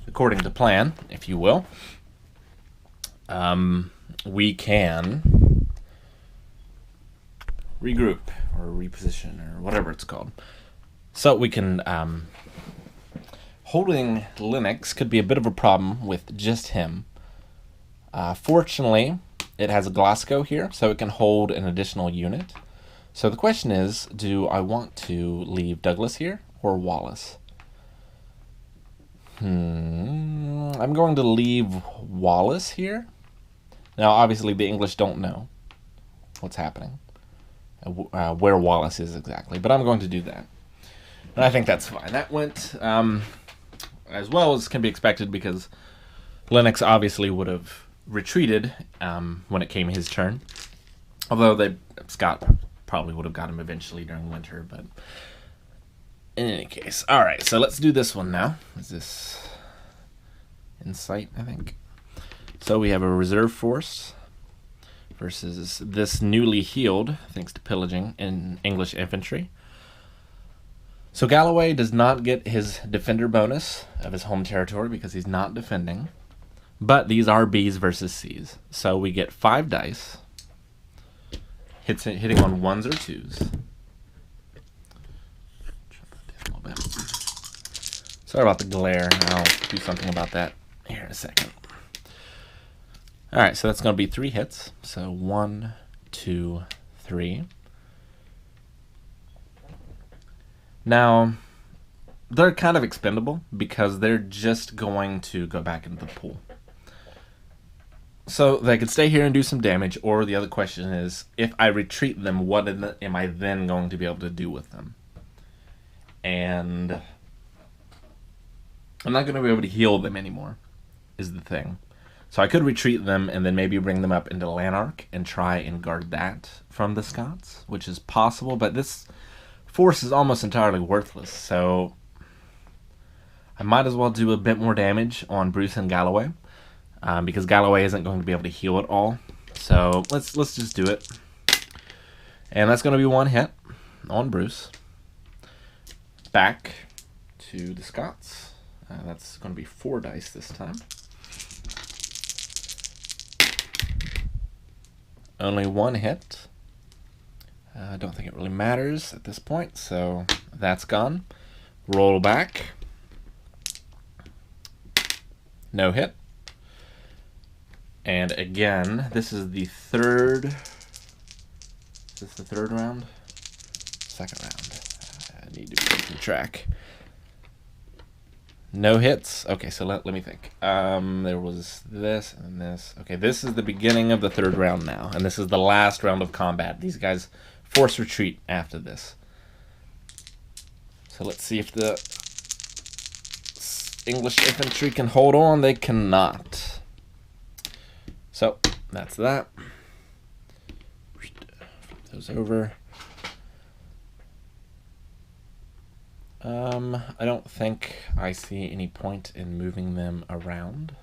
according to plan, if you will, we can regroup or reposition or whatever it's called. So we can... holding Linux could be a bit of a problem with just him. Fortunately, it has a Glasgow here, so it can hold an additional unit. So the question is, do I want to leave Douglas here or Wallace? I'm going to leave Wallace here. Now, obviously, the English don't know what's happening, where Wallace is exactly, but I'm going to do that. And I think that's fine. That went as well as can be expected because Linux obviously would have retreated when it came his turn. Although Scott probably would have got him eventually during winter, but in any case. Alright, so let's do this one now. Is this Insight, I think? So we have a reserve force versus this newly healed, thanks to pillaging, in English infantry. So Galloway does not get his defender bonus of his home territory because he's not defending. But these are Bs versus Cs. So we get 5 dice. Hitting on 1s or 2s. Sorry about the glare. I'll do something about that here in a second. Alright, so that's going to be 3 hits. So 1, 2, 3. Now, they're kind of expendable because they're just going to go back into the pool. So they could stay here and do some damage, or the other question is, if I retreat them, what am I then going to be able to do with them? And I'm not going to be able to heal them anymore, is the thing. So I could retreat them and then maybe bring them up into Lanark and try and guard that from the Scots, which is possible, but this force is almost entirely worthless, so I might as well do a bit more damage on Bruce and Galloway. Because Galloway isn't going to be able to heal at all. So let's just do it. And that's going to be 1 hit on Bruce. Back to the Scots. That's going to be 4 dice this time. Only 1 hit. I don't think it really matters at this point, so that's gone. Roll back. No hit. And again, this is the third... Is this the third round? Second round. I need to be keeping track. No hits? Okay, so let me think. There was this and this. Okay, this is the beginning of the 3rd round now. And this is the last round of combat. These guys force retreat after this. So let's see if the English infantry can hold on. They cannot. So, that's that. Flip those over. I don't think I see any point in moving them around.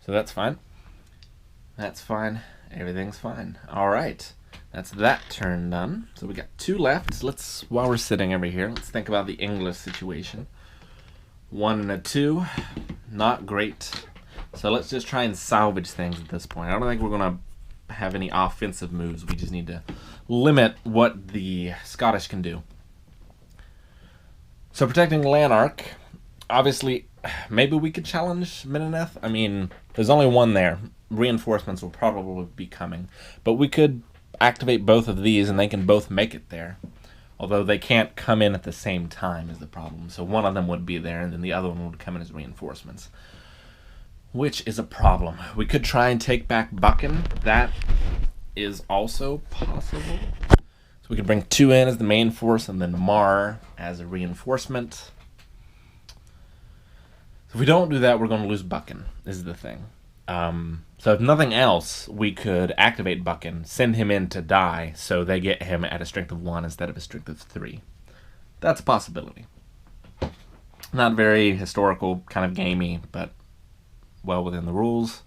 So that's fine. That's fine. Everything's fine. Alright. That's that turn done. So we got 2 left. While we're sitting over here, let's think about the English situation. 1 and a 2. Not great. So let's just try and salvage things at this point. I don't think we're going to have any offensive moves. We just need to limit what the Scottish can do. So protecting Lanark, obviously, maybe we could challenge Mineneth. I mean, there's only 1 there. Reinforcements will probably be coming. But we could activate both of these and they can both make it there. Although they can't come in at the same time is the problem. So one of them would be there and then the other one would come in as reinforcements. Which is a problem. We could try and take back Buchan. That is also possible. So we could bring 2 in as the main force and then Mar as a reinforcement. If we don't do that, we're going to lose Buchan, is the thing. So if nothing else, we could activate Buchan, send him in to die, so they get him at a strength of 1 instead of a strength of 3. That's a possibility. Not very historical, kind of gamey, but well within the rules.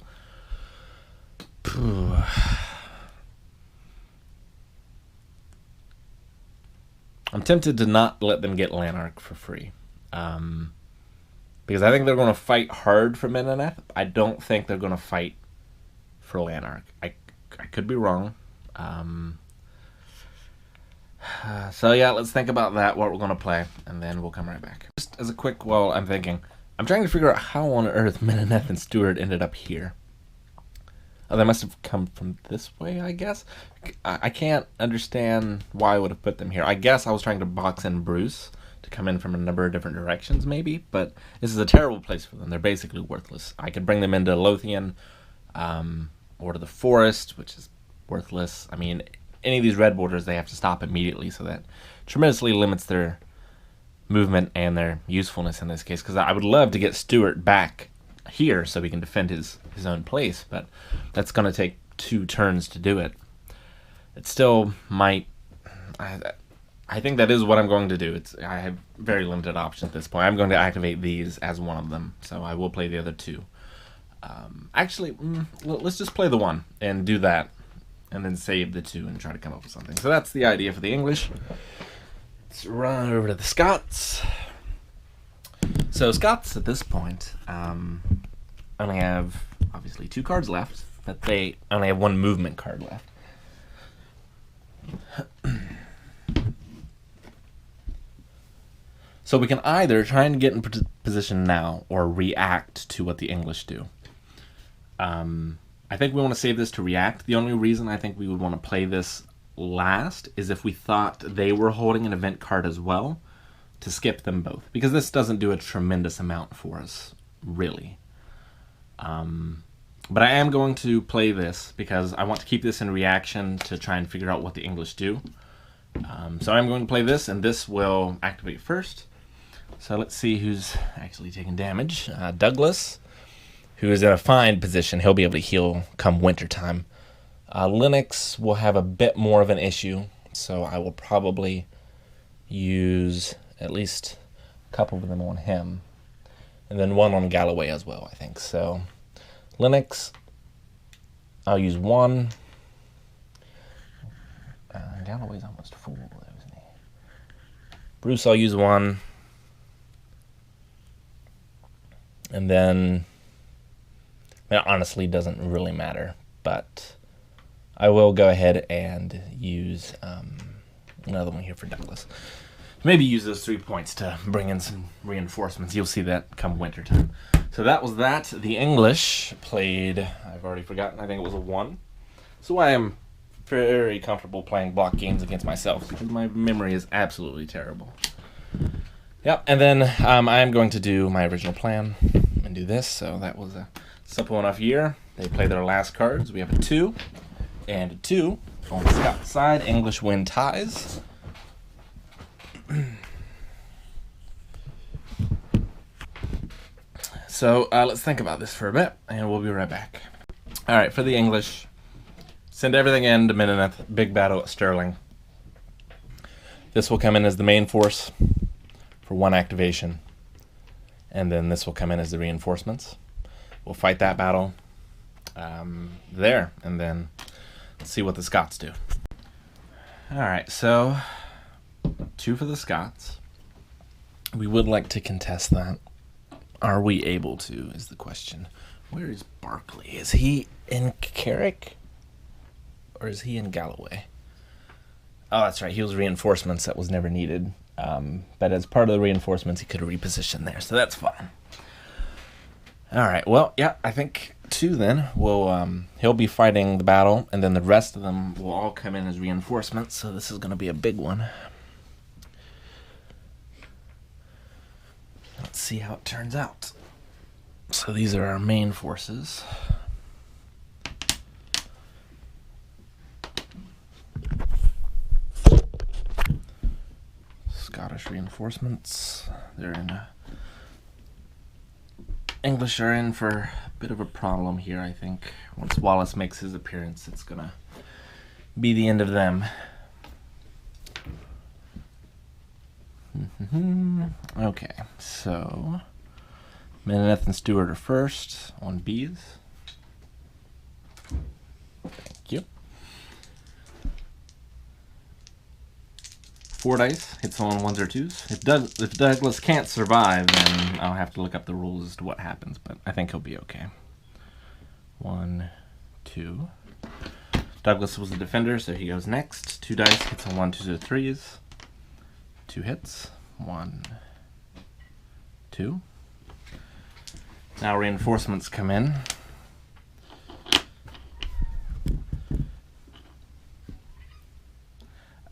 I'm tempted to not let them get Lanark for free. Because I think they're going to fight hard for Menoneth. I don't think they're going to fight for Lanark. I could be wrong. So yeah, let's think about that, what we're going to play, and then we'll come right back. Just as a quick, while I'm thinking, I'm trying to figure out how on earth Menoneth and Stuart ended up here. Oh, they must have come from this way, I guess. I can't understand why I would have put them here. I guess I was trying to box in Bruce to come in from a number of different directions, maybe, but this is a terrible place for them. They're basically worthless. I could bring them into Lothian, or to the forest, which is worthless. I mean, any of these red borders, they have to stop immediately, so that tremendously limits their movement and their usefulness in this case, because I would love to get Stuart back here so he can defend his own place, but that's going to take 2 turns to do it. It still might... I think that is what I'm going to do. I have very limited options at this point. I'm going to activate these as one of them, so I will play the other 2. Actually, let's just play the one and do that, and then save the 2 and try to come up with something. So that's the idea for the English. Let's run over to the Scots. So Scots at this point only have obviously 2 cards left, but they only have 1 movement card left. So we can either try and get in position now or react to what the English do. I think we want to save this to react. The only reason I think we would want to play this last is if we thought they were holding an event card as well, to skip them both, because this doesn't do a tremendous amount for us, really. But I am going to play this because I want to keep this in reaction to try and figure out what the English do. So I'm going to play this, and this will activate first. So let's see who's actually taking damage. Douglas, who is in a fine position. He'll be able to heal come wintertime. Linux will have a bit more of an issue, so I will probably use at least a couple of them on him. And then 1 on Galloway as well, I think. So Linux, I'll use 1. Galloway's almost full, isn't he? Bruce, I'll use 1. And then, it honestly doesn't really matter, but I will go ahead and use another one here for Douglas. Maybe use those 3 points to bring in some reinforcements. You'll see that come wintertime. So that was that. The English played, I've already forgotten, I think it was a 1. So I am very comfortable playing block games against myself because my memory is absolutely terrible. Yep, and then I am going to do my original plan and do this. So that was a simple enough year. They play their last cards. We have a 2 and a 2 on the Scots side. English win ties. So let's think about this for a bit, and we'll be right back. All right, for the English, send everything in to Menoneth. Big battle at Stirling. This will come in as the main force for 1 activation, and then this will come in as the reinforcements. We'll fight that battle there, and then see what the Scots do. All right, so 2 for the Scots. We would like to contest that. Are we able to, is the question. Where is Barclay? Is he in Carrick? Or is he in Galloway? Oh, that's right. He was reinforcements. That was never needed. But as part of the reinforcements, he could reposition there. So that's fine. All right. Well, yeah, I think 2 then. He'll be fighting the battle, and then the rest of them will all come in as reinforcements. So this is going to be a big one. Let's see how it turns out. So these are our main forces. Scottish reinforcements. They're in. English are in for a bit of a problem here, I think. Once Wallace makes his appearance, it's gonna be the end of them. Okay, so Meneth and Stewart are first on Bs. Thank you. 4 dice, hits on 1s or 2s. If Douglas can't survive, then I'll have to look up the rules as to what happens, but I think he'll be okay. 1, 2. Douglas was the defender, so he goes next. 2 dice, hits on 1, 2s, or 3s. 2 hits. 1, 2. Now reinforcements come in.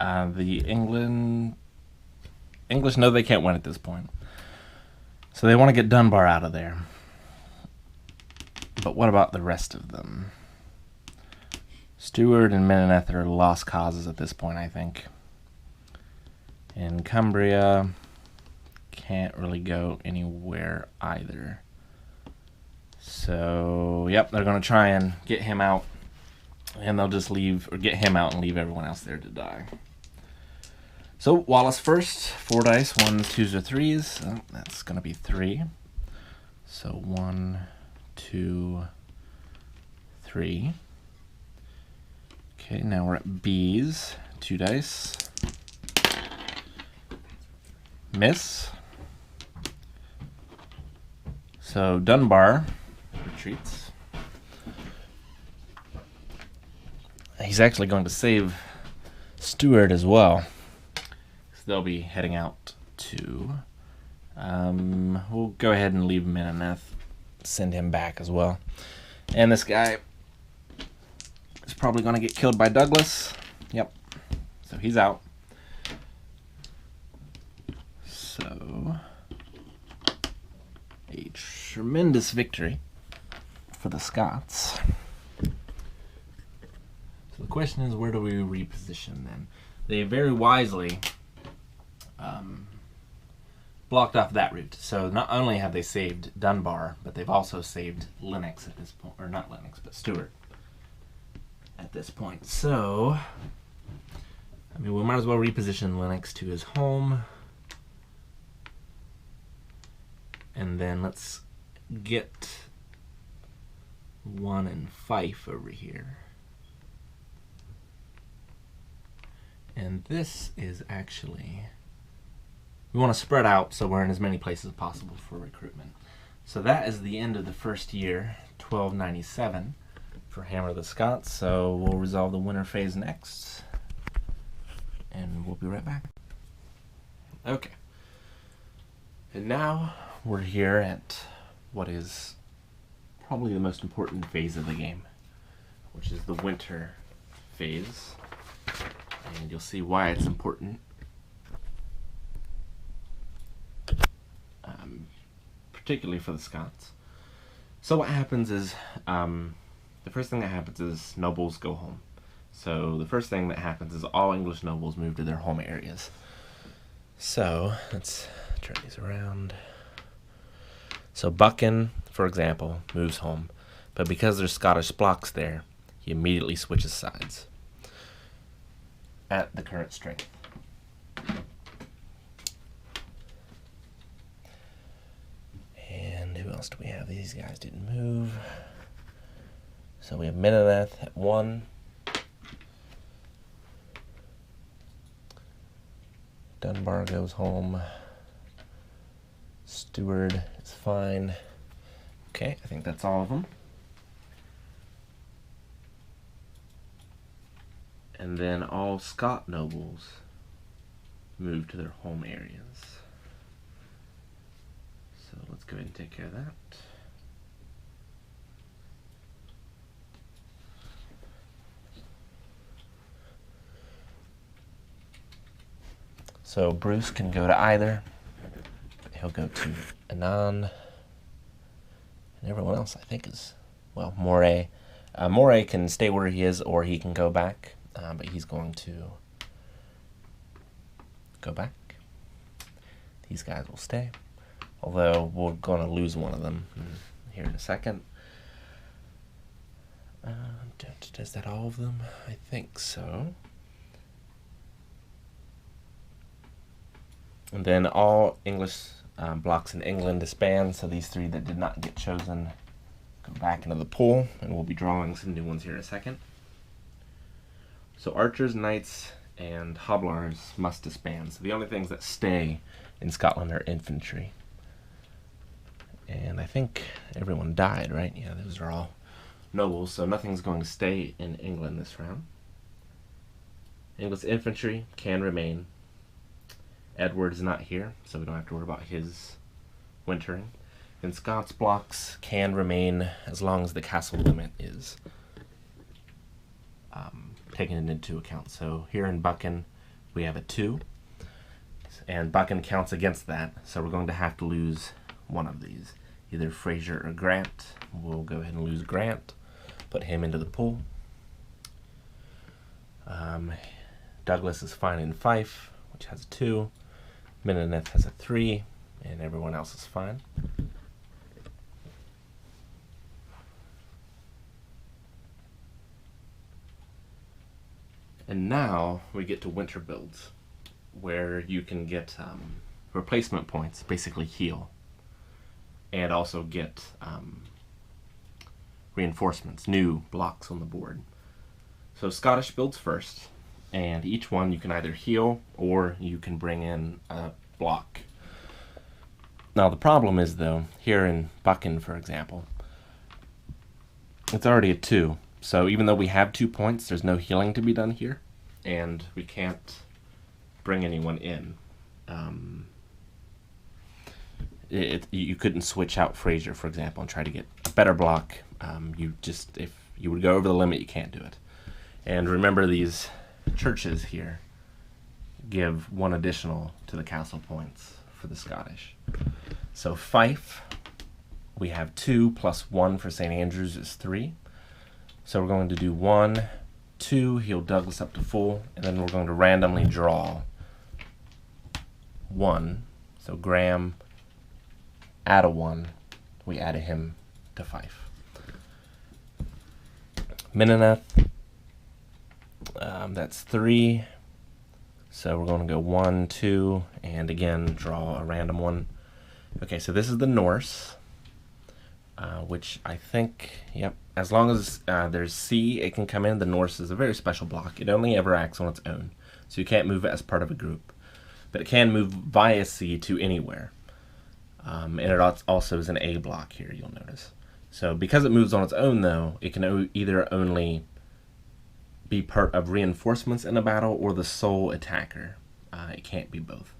The English know they can't win at this point. So they want to get Dunbar out of there. But what about the rest of them? Stewart and Meneth are lost causes at this point, I think. And Cumbria can't really go anywhere either. So, yep, they're going to try and get him out. And they'll just leave, or get him out and leave everyone else there to die. So, Wallace first. 4 dice, 1s, 2s, or 3s. Oh, that's going to be 3. So, 1, 2, 3. Okay, now we're at Bs. 2 dice. Miss. So, Dunbar retreats. He's actually going to save Stewart as well. So they'll be heading out to... we'll go ahead and leave Meneth. Send him back as well. And this guy is probably going to get killed by Douglas. Yep. So he's out. So... a tremendous victory for the Scots. So the question is, where do we reposition then? They very wisely blocked off that route. So not only have they saved Dunbar, but they've also saved Lennox at this point. Or not Lennox, but Stewart at this point. So, I mean, we might as well reposition Lennox to his home. And then let's get 1 and Fife over here. And this is actually... we want to spread out so we're in as many places as possible for recruitment. So that is the end of the first year, 1297, for Hammer of the Scots. So we'll resolve the winter phase next. And we'll be right back. Okay. And now we're here at what is probably the most important phase of the game, which is the winter phase. And you'll see why it's important. Particularly for the Scots. So what happens is, the first thing that happens is nobles go home. So the first thing that happens is all English nobles move to their home areas. So let's turn these around. So Buchan, for example, moves home. But because there's Scottish blocks there, he immediately switches sides at the current strength. And who else do we have? These guys didn't move. So we have Meneth at 1. Dunbar goes home. Stewart is fine. Okay, I think that's all of them. And then all Scot nobles move to their home areas. So let's go ahead and take care of that. So Bruce can go to either. He'll go to Anan. And everyone else, I think, is, well, Moray. Moray can stay where he is, or he can go back. But he's going to go back. These guys will stay. Although we're going to lose one of them here in a second. Is that all of them? I think so. And then all English blocks in England disband, so these 3 that did not get chosen go back into the pool, and we'll be drawing some new ones here in a second. So archers, knights, and hobblers must disband. So the only things that stay in Scotland are infantry. And I think everyone died, right? Yeah, those are all nobles, so nothing's going to stay in England this round. English infantry can remain. Edward is not here, so we don't have to worry about his wintering. And Scots blocks can remain as long as the castle limit is taken into account. So here in Buchan, we have a 2, and Buchan counts against that, so we're going to have to lose one of these, either Fraser or Grant. We'll go ahead and lose Grant, put him into the pool. Douglas is fine in Fife, which has a 2. Menoneth has a 3, and everyone else is fine. And now we get to winter builds, where you can get replacement points, basically heal, and also get reinforcements, new blocks on the board. So Scottish builds first, and each one you can either heal or you can bring in a block. Now the problem is, though, here in Buchan, for example, it's already a 2. So even though we have 2 points, there's no healing to be done here, and we can't bring anyone in. You couldn't switch out Fraser, for example, and try to get a better block. If you would go over the limit, you can't do it. And remember, these churches here give 1 additional to the castle points for the Scottish. So Fife, we have 2 plus 1 for St. Andrews is 3. So we're going to do 1, 2, heal Douglas up to full, and then we're going to randomly draw 1. So Graham, add a 1. We added him to Fife. Menoneth, that's 3. So we're going to go 1, 2, and again draw a random 1. Okay, so this is the Norse, which I think, yep, as long as there's C, it can come in. The Norse is a very special block. It only ever acts on its own, so you can't move it as part of a group. But it can move via C to anywhere. And it also is an A block here, you'll notice. So because it moves on its own, though, it can either only be part of reinforcements in a battle or the sole attacker. It can't be both.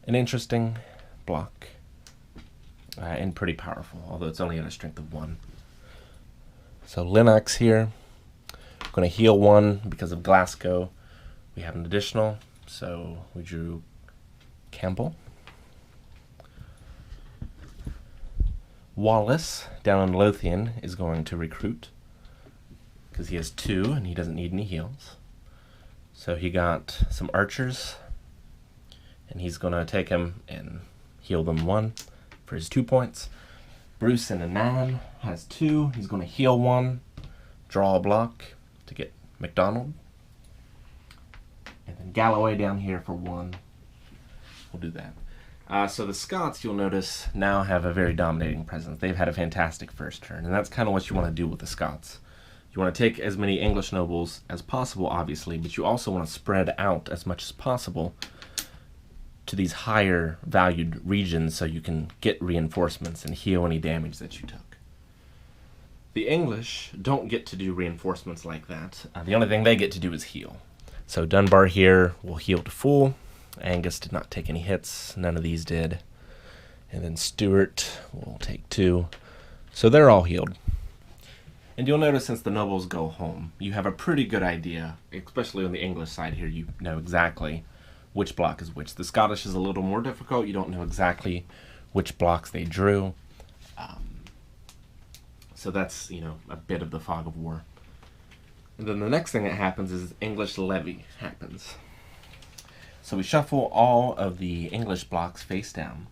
An interesting block. And pretty powerful, although it's only at a strength of 1. So Lennox here. I'm going to heal 1 because of Glasgow. We have an additional, so we drew Campbell. Wallace, down in Lothian, is going to recruit because he has 2 and he doesn't need any heals. So he got some archers, and he's going to take him and heal them 1 for his 2 points. Bruce in a 9 has 2. He's going to heal 1, draw a block to get MacDonald. And then Galloway down here for 1. We'll do that. So the Scots, you'll notice, now have a very dominating presence. They've had a fantastic first turn, and that's kind of what you want to do with the Scots. You want to take as many English nobles as possible, obviously, but you also want to spread out as much as possible to these higher valued regions so you can get reinforcements and heal any damage that you took. The English don't get to do reinforcements like that. The only thing they get to do is heal. So Dunbar here will heal to full. Angus did not take any hits. None of these did. And then Stuart will take 2. So they're all healed. And you'll notice since the nobles go home, you have a pretty good idea, especially on the English side here, you know exactly which block is which. The Scottish is a little more difficult. You don't know exactly which blocks they drew. So that's, a bit of the fog of war. And then the next thing that happens is English levy happens. So we shuffle all of the English blocks face down,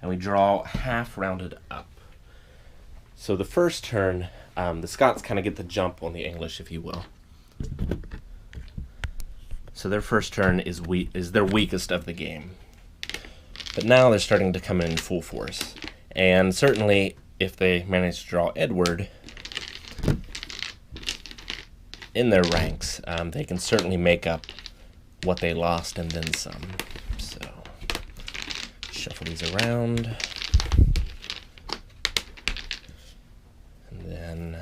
and we draw half rounded up. So the first turn, the Scots kind of get the jump on the English, if you will. So their first turn is their weakest of the game. But now they're starting to come in full force. And certainly, if they manage to draw Edward in their ranks, they can certainly make up what they lost and then some. So, shuffle these around. And then...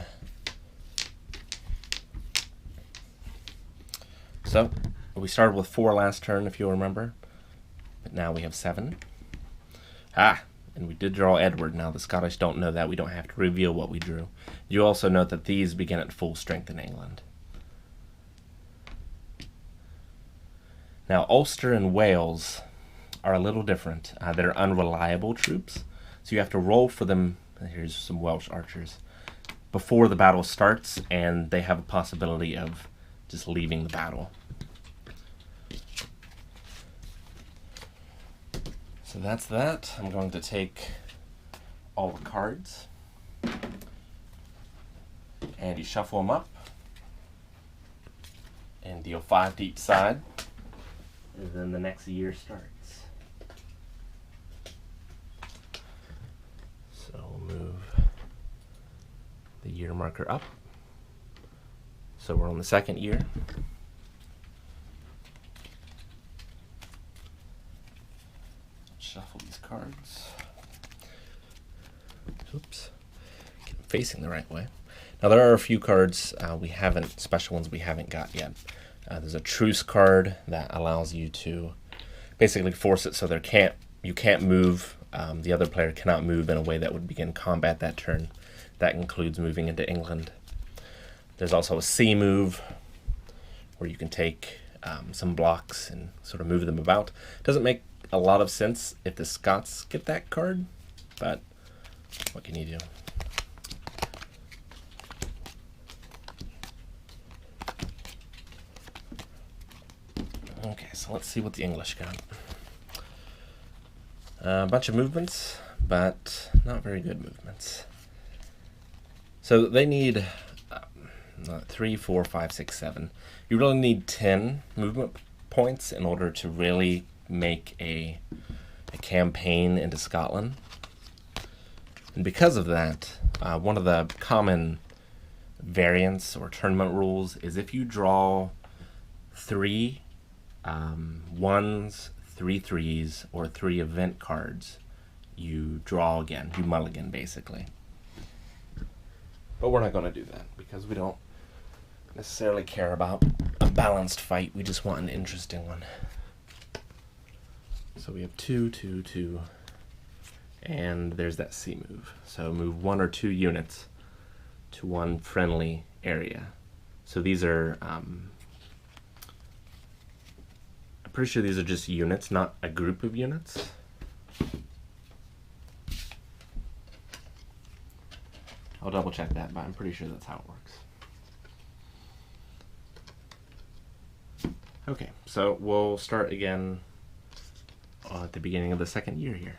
So, we started with 4 last turn, if you'll remember. But now we have 7. And we did draw Edward. Now the Scottish don't know that. We don't have to reveal what we drew. You also note that these begin at full strength in England. Now Ulster and Wales are a little different. They're unreliable troops. So you have to roll for them. Here's some Welsh archers. Before the battle starts, and they have a possibility of just leaving the battle. So that's that. I'm going to take all the cards, and you shuffle them up, and deal 5 to each side, and then the next year starts. So we'll move the year marker up. So we're on the 2nd year. Shuffle these cards. Oops. Get them facing the right way. Now there are a few cards special ones we haven't got yet. There's a truce card that allows you to basically force it so you can't move. The other player cannot move in a way that would begin combat that turn. That includes moving into England. There's also a sea move where you can take some blocks and sort of move them about. Doesn't make a lot of sense if the Scots get that card, but what can you do? Okay, so let's see what the English got. A bunch of movements, but not very good movements. So they need 3, 4, 5, 6, 7. You really need 10 movement points in order to really make a campaign into Scotland. And because of that, one of the common variants or tournament rules is if you draw 3 1s, 3 3s, or 3 event cards, you draw again. You mulligan, basically. But we're not going to do that because we don't necessarily care about a balanced fight. We just want an interesting one. So we have 2, 2, 2, and there's that C move. So move 1 or 2 units to one friendly area. So these are, I'm pretty sure these are just units, not a group of units. I'll double check that, but I'm pretty sure that's how it works. Okay, so we'll start again at the beginning of the 2nd year here.